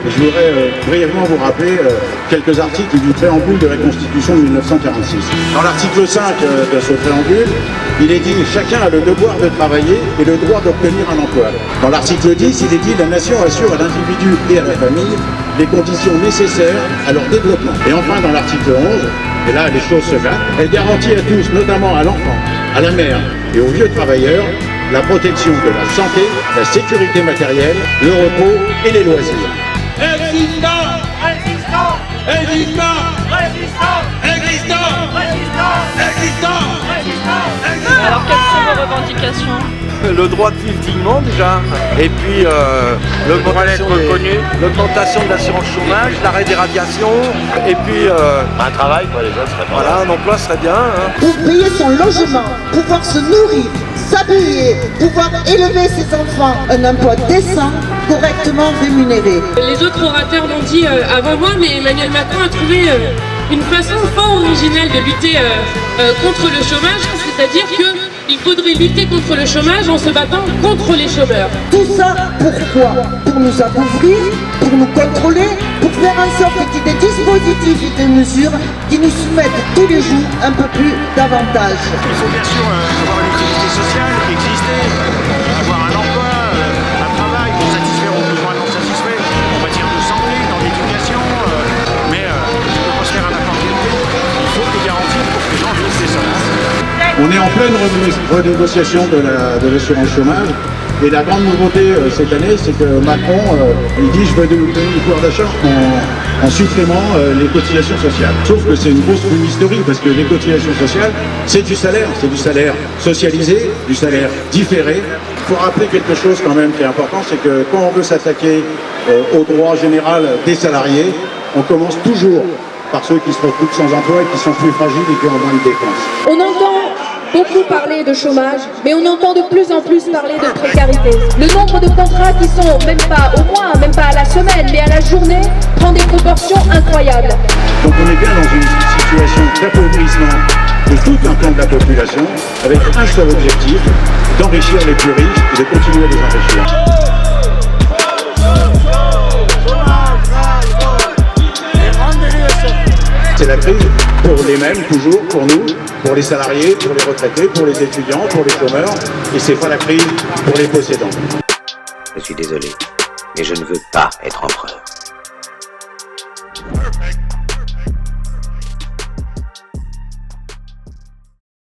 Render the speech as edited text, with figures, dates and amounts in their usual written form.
Je voudrais brièvement vous rappeler quelques articles du préambule de la Constitution de 1946. Dans l'article 5 de ce préambule, il est dit « Chacun a le devoir de travailler et le droit d'obtenir un emploi ». Dans l'article 10, il est dit « La nation assure à l'individu et à la famille les conditions nécessaires à leur développement ». Et enfin, dans l'article 11, et là les choses se gâtent, elle garantit à tous, notamment à l'enfant, à la mère et aux vieux travailleurs, la protection de la santé, la sécurité matérielle, le repos et les loisirs. Existant, existant, existant, résistant, existant, résistant, existant, résistant, existant. Alors quelles sont vos revendications? Le droit de vivre dignement déjà, et puis l'augmentation de l'assurance chômage, l'arrêt des radiations, et puis un travail quoi, les autres serait pas voilà, un emploi serait bien. Pour payer son logement, pouvoir se nourrir, s'habiller, pouvoir élever ses enfants, un emploi décent, correctement rémunéré. Les autres orateurs l'ont dit avant moi, mais Emmanuel Macron a trouvé une façon fort originelle de lutter contre le chômage, c'est-à-dire qu'il faudrait lutter contre le chômage en se battant contre les chômeurs. Tout ça, pourquoi? Pour nous appauvrir, pour nous contrôler, pour faire en sorte qu'il y ait des dispositifs et des mesures qui nous soumettent tous les jours un peu plus davantage. Il faut bien sûr avoir une utilité sociale qui existe, avoir un emploi, un travail pour satisfaire aux besoins non satisfaits en matière de santé, dans l'éducation, mais on ne peut pas se faire à n'importe quel prix. Il faut des garanties pour que les gens vivent décemment. On est en pleine renégociation de l'assurance chômage et la grande nouveauté cette année, c'est que Macron, il dit je veux donner le pouvoir d'achat en supprimant les cotisations sociales. Sauf que c'est une grosse fumisterie parce que les cotisations sociales, c'est du salaire socialisé, du salaire différé. Il faut rappeler quelque chose quand même qui est important, c'est que quand on veut s'attaquer au droit général des salariés, on commence toujours par ceux qui se retrouvent sans emploi et qui sont plus fragiles et qui ont moins de défense. On entend beaucoup parler de chômage, mais on entend de plus en plus parler de précarité. Le nombre de contrats qui sont, même pas au mois, même pas à la semaine, mais à la journée, prend des proportions incroyables. Donc on est bien dans une situation d'appauvrissement de tout un pan de la population, avec un seul objectif, d'enrichir les plus riches et de continuer à les enrichir. C'est la crise pour les mêmes, toujours, pour nous, pour les salariés, pour les retraités, pour les étudiants, pour les chômeurs, et c'est pas la crise pour les possédants. Je suis désolé, mais je ne veux pas être empereur.